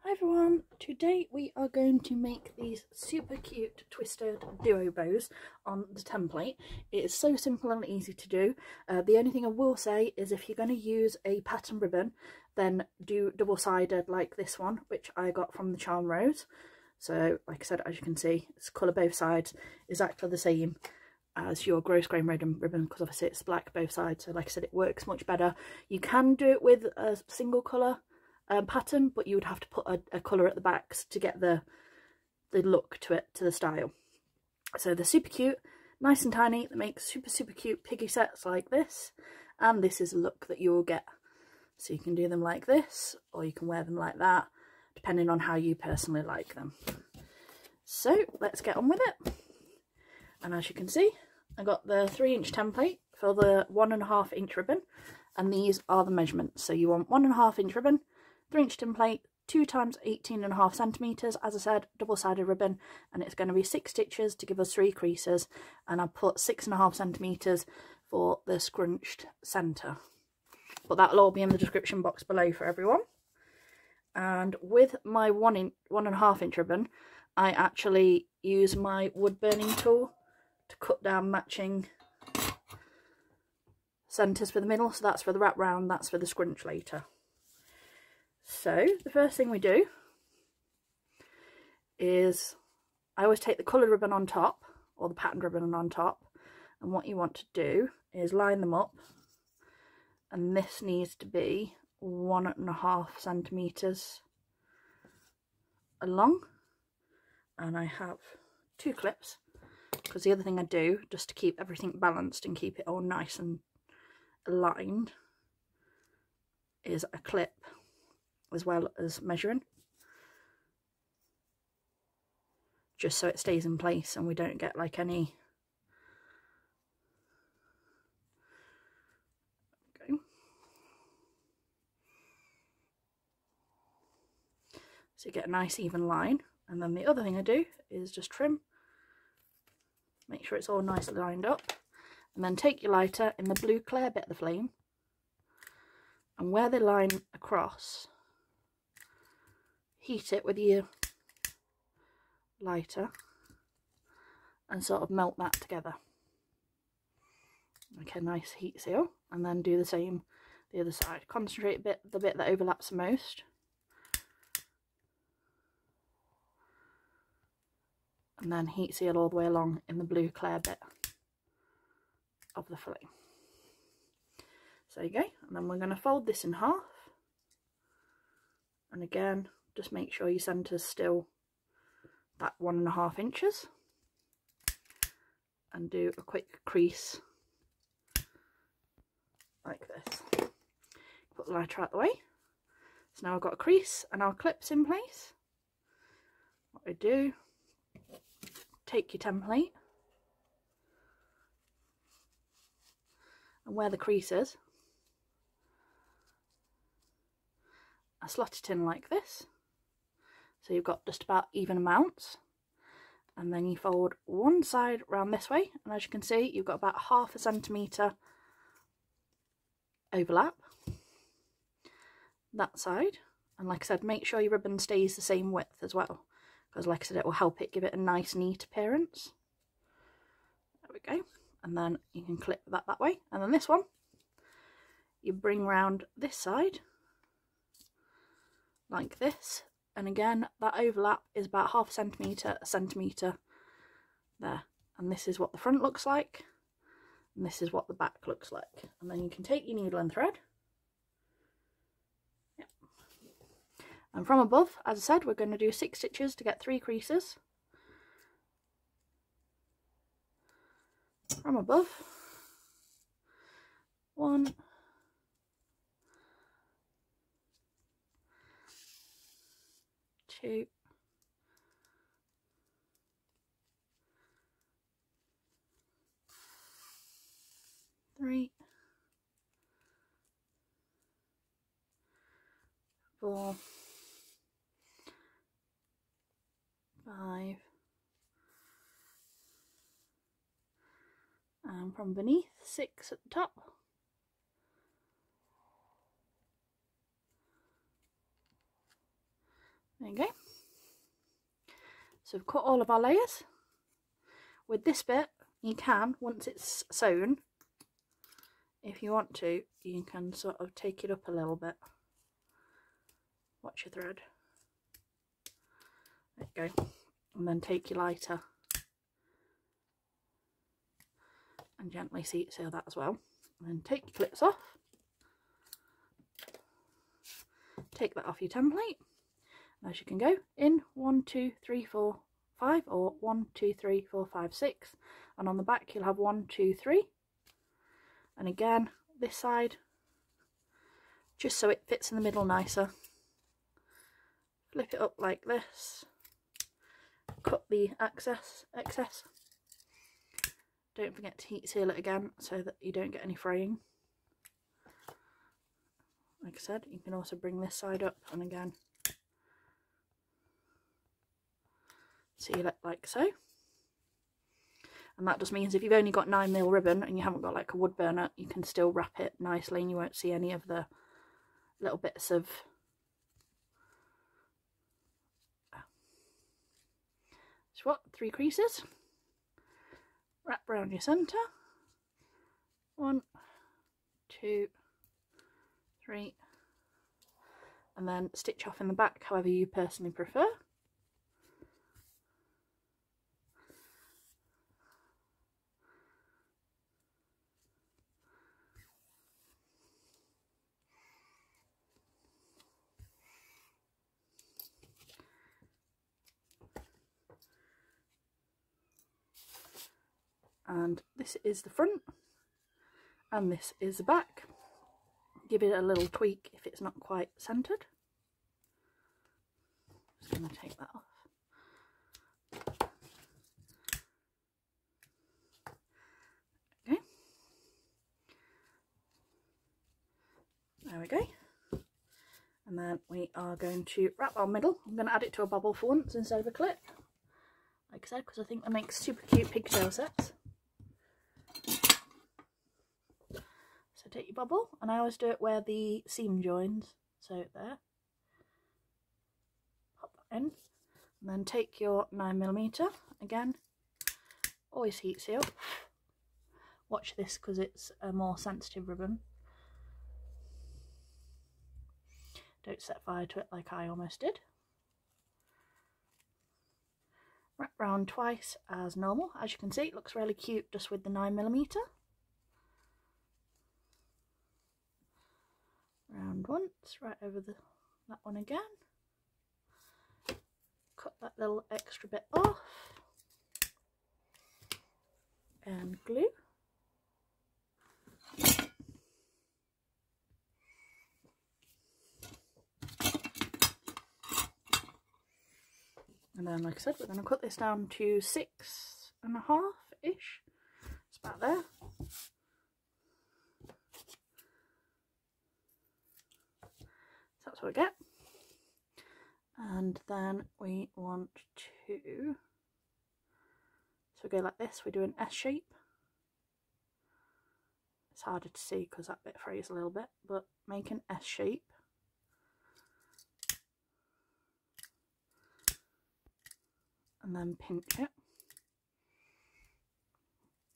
Hi everyone, today we are going to make these super cute twisted duo bows on the template. It is so simple and easy to do. The only thing I will say is if you're going to use a pattern ribbon, then do double-sided like this one, which I got from the Charm Rose. So like I said, as you can see, it's colour both sides, exactly the same as your gross grain ribbon because obviously it's black both sides. So like I said, it works much better. You can do it with a single colour pattern, but you would have to put a colour at the backs to get the look to it, to the style. So they're super cute, nice and tiny. They make super cute piggy sets like this, and this is a look that you will get. So you can do them like this, or you can wear them like that, depending on how you personally like them. So let's get on with it. And as you can see, I got the 3-inch template for the 1.5-inch ribbon, and these are the measurements. So you want 1.5-inch ribbon, 3-inch template, 2 times 18.5 centimeters, as I said, double-sided ribbon, and it's going to be 6 stitches to give us 3 creases, and I've put 6.5 centimeters for the scrunched center. But that'll all be in the description box below for everyone. And with my 1.5-inch ribbon, I actually use my wood burning tool to cut down matching centres for the middle. So that's for the wrap round, that's for the scrunch later. So the first thing we do is I always take the coloured ribbon on top, or the patterned ribbon on top, and what you want to do is line them up, and this needs to be 1.5 centimeters along, and I have 2 clips, because the other thing I do, just to keep everything balanced and keep it all nice and aligned, is a clip as well as measuring, just so it stays in place and we don't get like any so you get a nice even line. And then the other thing I do is just trim, make sure it's all nicely lined up, and then take your lighter in the blue clear bit of the flame, and where they line across, heat it with your lighter and sort of melt that together like a nice heat seal, and then do the same the other side. Concentrate the bit that overlaps the most, and then heat seal all the way along in the blue clear bit of the flame. So there you go. And then we're going to fold this in half, and again just make sure your centre's still that 1.5 inches, and do a quick crease like this. Put the lighter out the way. So now I've got a crease and our clips in place. What we do, take your template, and where the crease is, I slot it in like this, so you've got just about even amounts, and then you fold one side round this way, and as you can see you've got about 0.5 centimetre overlap that side. And like I said, make sure your ribbon stays the same width as well, because like I said, it will help it give it a nice neat appearance. There we go. And then you can clip that way, and then this one you bring round this side like this, and again that overlap is about 0.5 centimetre, a centimetre there, and this is what the front looks like, and this is what the back looks like. And then you can take your needle and thread, yep. And from above, as I said, we're going to do 6 stitches to get 3 creases. From above, 1, 2, 3, 4, 5, and from beneath 6 at the top, There you go. So we've cut all of our layers. With this bit, you can, once it's sewn, if you want to, you can sort of take it up a little bit. Watch your thread. There you go. And then take your lighter and gently seat seal that as well. And then take your clips off. Take that off your template. And as you can go in 1, 2, 3, 4, 5, or 1, 2, 3, 4, 5, 6. And on the back you'll have 1, 2, 3. And again, this side, just so it fits in the middle nicer. Flip it up like this. Cut the excess. Don't forget to heat seal it again so that you don't get any fraying. Like I said, you can also bring this side up and again seal it like so. And that just means if you've only got 9mm ribbon and you haven't got like a wood burner, you can still wrap it nicely and you won't see any of the little bits of so what, 3 creases, wrap around your centre, 1, 2, 3, and then stitch off in the back however you personally prefer. And this is the front and this is the back. Give it a little tweak if it's not quite centered. Just going to take that off. Okay, there we go. And then we are going to wrap our middle. I'm going to add it to a bobble for once instead of a clip, like I said, because I think that makes super cute pigtail sets. So take your bobble, and I always do it where the seam joins, so there. Pop that in, and then take your 9mm, again, always heat seal. Watch this because it's a more sensitive ribbon. Don't set fire to it like I almost did. Wrap round twice as normal. As you can see, it looks really cute just with the 9mm. Round once, right over that one again. Cut that little extra bit off. And glue. And then, like I said, we're going to cut this down to 6.5-ish. It's about there. So that's what we get. And then we want to, so we go like this, we do an S shape. It's harder to see because that bit frays a little bit, but make an S shape. And then pinch it,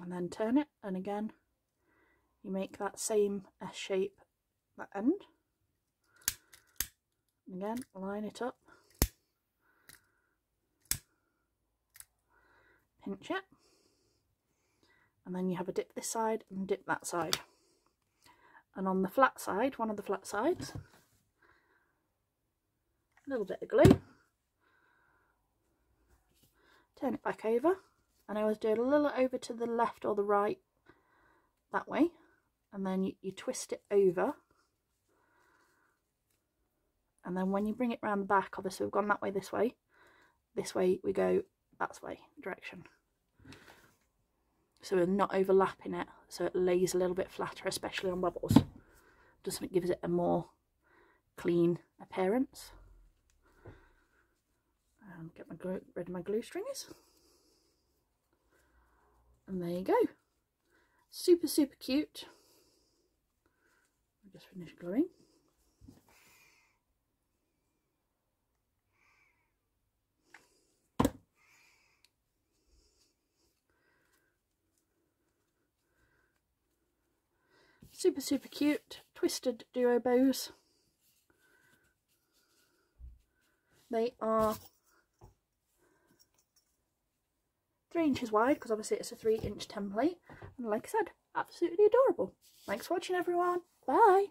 and then turn it, and again you make that same S shape that end, and again line it up, pinch it, and then you have a dip this side and dip that side. And on the flat side, one of the flat sides, a little bit of glue, turn it back over, and I always do it a little over to the left or the right, that way, and then you twist it over, and then when you bring it round the back, obviously we've gone that way, this way we go that way direction, so we're not overlapping it, so it lays a little bit flatter, especially on bubbles. Just gives it a more clean appearance. Get rid of my glue strings, and there you go. Super cute. I just finished gluing. super cute twisted duo bows. They are 3 inches wide because obviously it's a 3-inch template, and like I said, absolutely adorable. Thanks for watching everyone, bye!